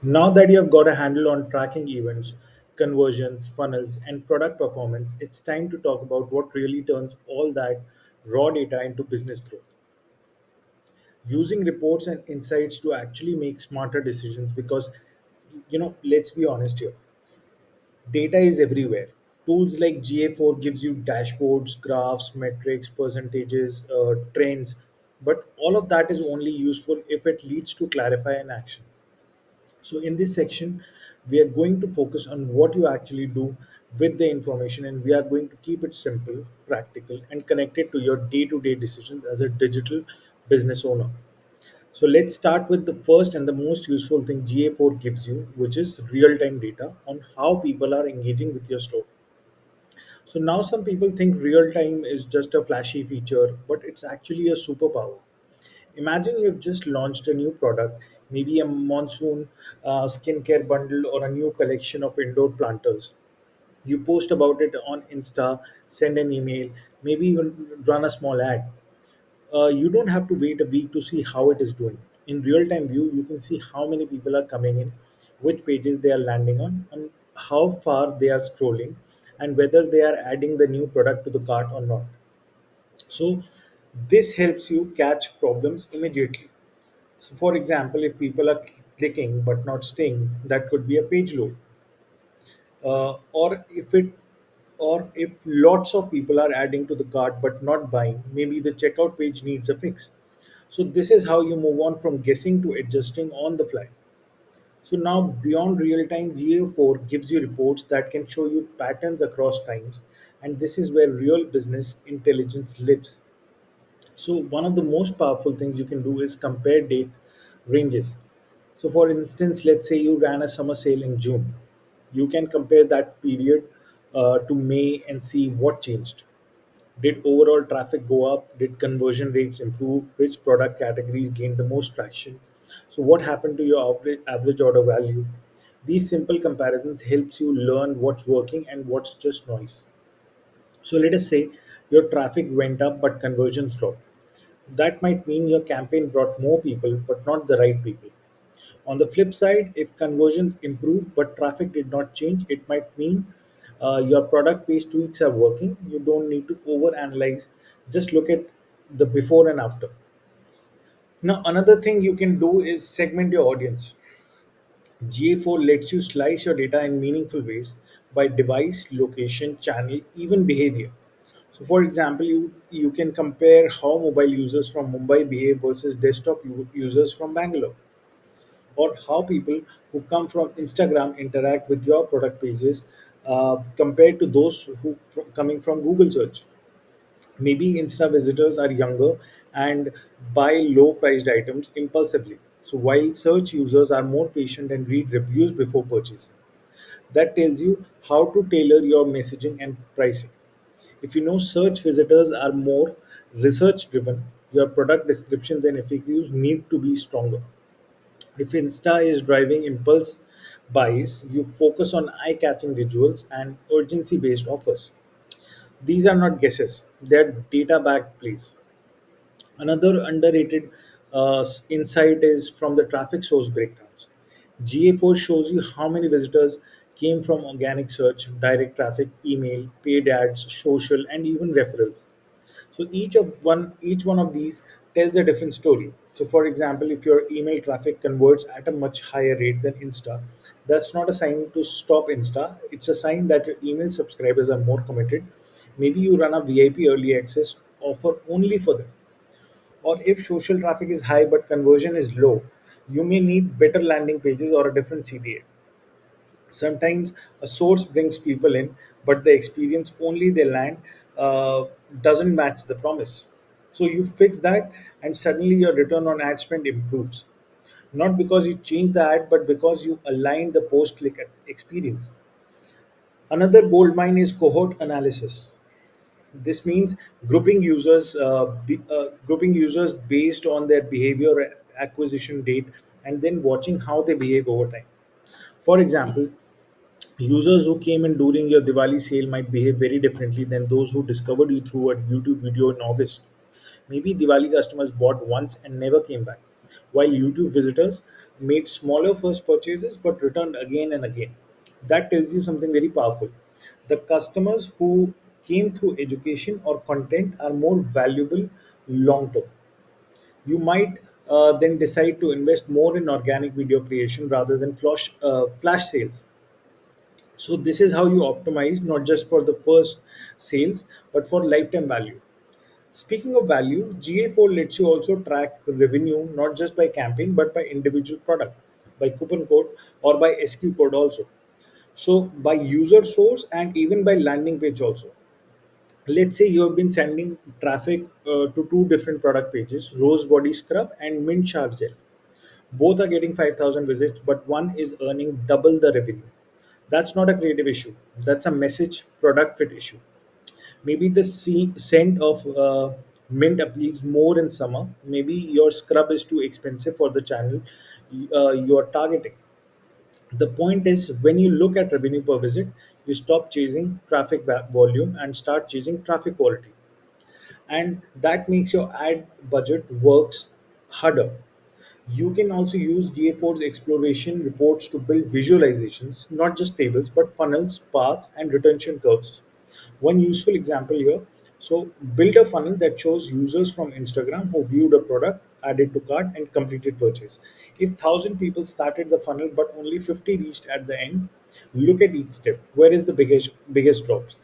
Now that you have got a handle on tracking events, conversions, funnels, and product performance, it's time to talk about what really turns all that raw data into business growth. Using reports and insights to actually make smarter decisions because, let's be honest here, data is everywhere. Tools like GA4 gives you dashboards, graphs, metrics, percentages, trends, but all of that is only useful if it leads to clarify an action. So, in this section, we are going to focus on what you actually do with the information, and we are going to keep it simple, practical, and connected to your day to day decisions as a digital business owner. So, let's start with the first and the most useful thing GA4 gives you, which is real time data on how people are engaging with your store. So, now some people think real time is just a flashy feature, but it's actually a superpower. Imagine you've just launched a new product, maybe a monsoon skincare bundle or a new collection of indoor planters. You post about it on Insta, send an email, maybe even run a small ad. You don't have to wait a week to see how it is doing. In real time view, you can see how many people are coming in, which pages they are landing on, and how far they are scrolling, and whether they are adding the new product to the cart or not. So, this helps you catch problems immediately. So, for example, if people are clicking but not staying, that could be a page load. Or if lots of people are adding to the cart but not buying, maybe the checkout page needs a fix. So, this is how you move on from guessing to adjusting on the fly. So, now beyond real time, GA4 gives you reports that can show you patterns across times, and this is where real business intelligence lives. So one of the most powerful things you can do is compare date ranges. So for instance, let's say you ran a summer sale in June. You can compare that period to May and see what changed. Did overall traffic go up? Did conversion rates improve? Which product categories gained the most traction? So what happened to your average order value? These simple comparisons helps you learn what's working and what's just noise. So let us say your traffic went up but conversions dropped. That might mean your campaign brought more people but not the right people. On the flip side, if conversion improved but traffic did not change, it might mean your product page tweaks are working. You don't need to over analyze, just look at the before and after. Now, another thing you can do is segment your audience. GA4 lets you slice your data in meaningful ways by device, location, channel, even behavior. So, for example, you can compare how mobile users from Mumbai behave versus desktop users from Bangalore, or how people who come from Instagram interact with your product pages compared to those who coming from Google search. Maybe Insta visitors are younger and buy low priced items impulsively. So while search users are more patient and read reviews before purchase. That tells you how to tailor your messaging and pricing. If you know search visitors are more research driven, your product descriptions and FAQs need to be stronger. If Insta is driving impulse buys, you focus on eye catching visuals and urgency based offers. These are not guesses, they are data backed plays. Another underrated insight is from the traffic source breakdowns. GA4 shows you how many visitors came from organic search, direct traffic, email, paid ads, social, and even referrals. So each one of these tells a different story. So for example, if your email traffic converts at a much higher rate than Insta, that's not a sign to stop Insta. It's a sign that your email subscribers are more committed. Maybe you run a VIP early access offer only for them. Or if social traffic is high but conversion is low, you may need better landing pages or a different CTA. Sometimes a source brings people in, but the experience only they land uh, doesn't match the promise. So you fix that, and suddenly your return on ad spend improves. Not because you change the ad, but because you align the post click experience. Another gold mine is cohort analysis. This means grouping users based on their behavior, acquisition date, and then watching how they behave over time. For example, users who came in during your Diwali sale might behave very differently than those who discovered you through a YouTube video in August. Maybe Diwali customers bought once and never came back, while YouTube visitors made smaller first purchases but returned again and again. That tells you something very powerful. The customers who came through education or content are more valuable long term. You might then decide to invest more in organic video creation rather than flash sales. So this is how you optimize not just for the first sales but for lifetime value. Speaking of value, GA4 lets you also track revenue not just by campaign but by individual product, by coupon code or by SQ code also. So by user source and even by landing page also. Let's say you have been sending traffic to two different product pages, Rose Body Scrub and Mint Shower Gel. Both are getting 5,000 visits, but one is earning double the revenue. That's not a creative issue. That's a message product fit issue. Maybe the scent of mint appeals more in summer. Maybe your scrub is too expensive for the channel you are targeting. The point is, when you look at revenue per visit, you stop chasing traffic volume and start chasing traffic quality, and that makes your ad budget works harder. You can also use GA4's exploration reports to build visualizations, not just tables, but funnels, paths, and retention curves. One useful example here. So, build a funnel that shows users from Instagram who viewed a product, added to cart, and completed purchase. If 1,000 people started the funnel but only 50 reached at the end, look at each step. Where is the biggest drops?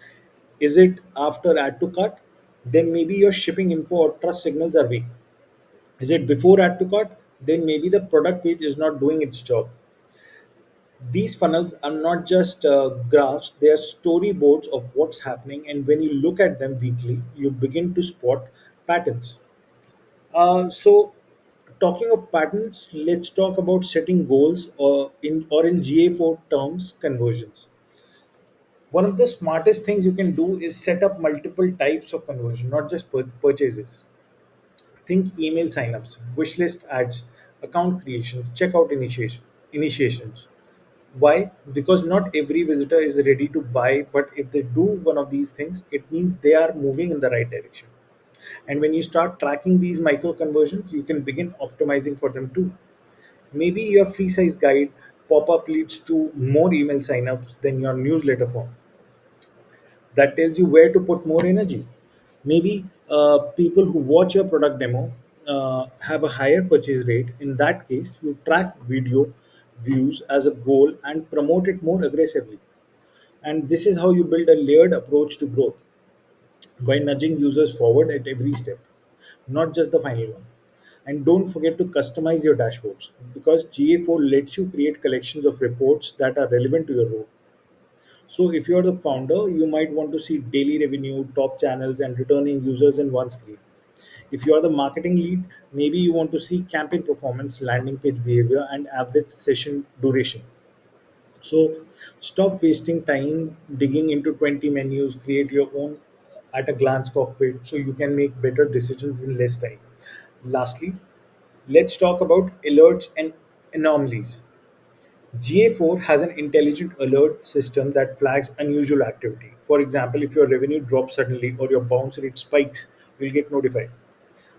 Is it after add to cart? Then maybe your shipping info or trust signals are weak. Is it before add to cart? Then maybe the product page is not doing its job. These funnels are not just graphs, they are storyboards of what's happening, and when you look at them weekly, you begin to spot patterns. So, talking of patterns, let's talk about setting goals or in GA4 terms, conversions. One of the smartest things you can do is set up multiple types of conversion, not just purchases. Think email signups, wish list ads, account creation, checkout initiations. Why? Because not every visitor is ready to buy, but if they do one of these things, it means they are moving in the right direction. And when you start tracking these micro conversions, you can begin optimizing for them too. Maybe your free size guide pop up leads to more email signups than your newsletter form. That tells you where to put more energy. Maybe people who watch your product demo have a higher purchase rate. In that case, you track video views as a goal and promote it more aggressively. And this is how you build a layered approach to growth, by nudging users forward at every step, not just the final one. And don't forget to customize your dashboards, because GA4 lets you create collections of reports that are relevant to your role. So if you're the founder, you might want to see daily revenue, top channels, and returning users in one screen. If you are the marketing lead, maybe you want to see campaign performance, landing page behavior, and average session duration. So stop wasting time digging into 20 menus, create your own at a glance cockpit so you can make better decisions in less time. Lastly, let's talk about alerts and anomalies. GA4 has an intelligent alert system that flags unusual activity. For example, if your revenue drops suddenly or your bounce rate spikes, you'll get notified.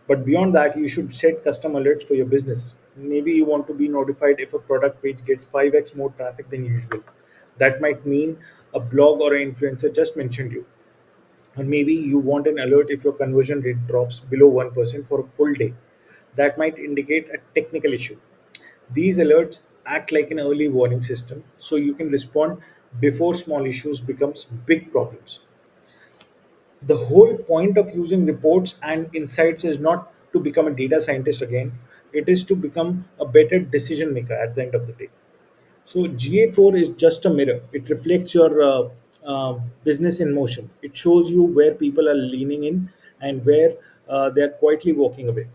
But beyond that, you should set custom alerts for your business. Maybe you want to be notified if a product page gets 5x more traffic than usual. That might mean a blog or an influencer just mentioned you. Or maybe you want an alert if your conversion rate drops below 1% for a full day. That might indicate a technical issue. These alerts act like an early warning system so you can respond before small issues becomes big problems. The whole point of using reports and insights is not to become a data scientist again, it is to become a better decision maker at the end of the day. So GA4 is just a mirror. It reflects your business in motion. It shows you where people are leaning in and where they're quietly walking away.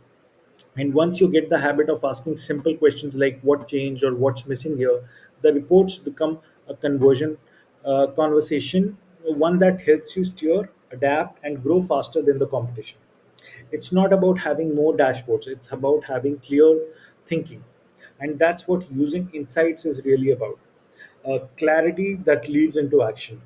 And once you get the habit of asking simple questions like what changed or what's missing here, the reports become a conversation, one that helps you steer, adapt, and grow faster than the competition. It's not about having more dashboards, it's about having clear thinking. And that's what using insights is really about, clarity that leads into action.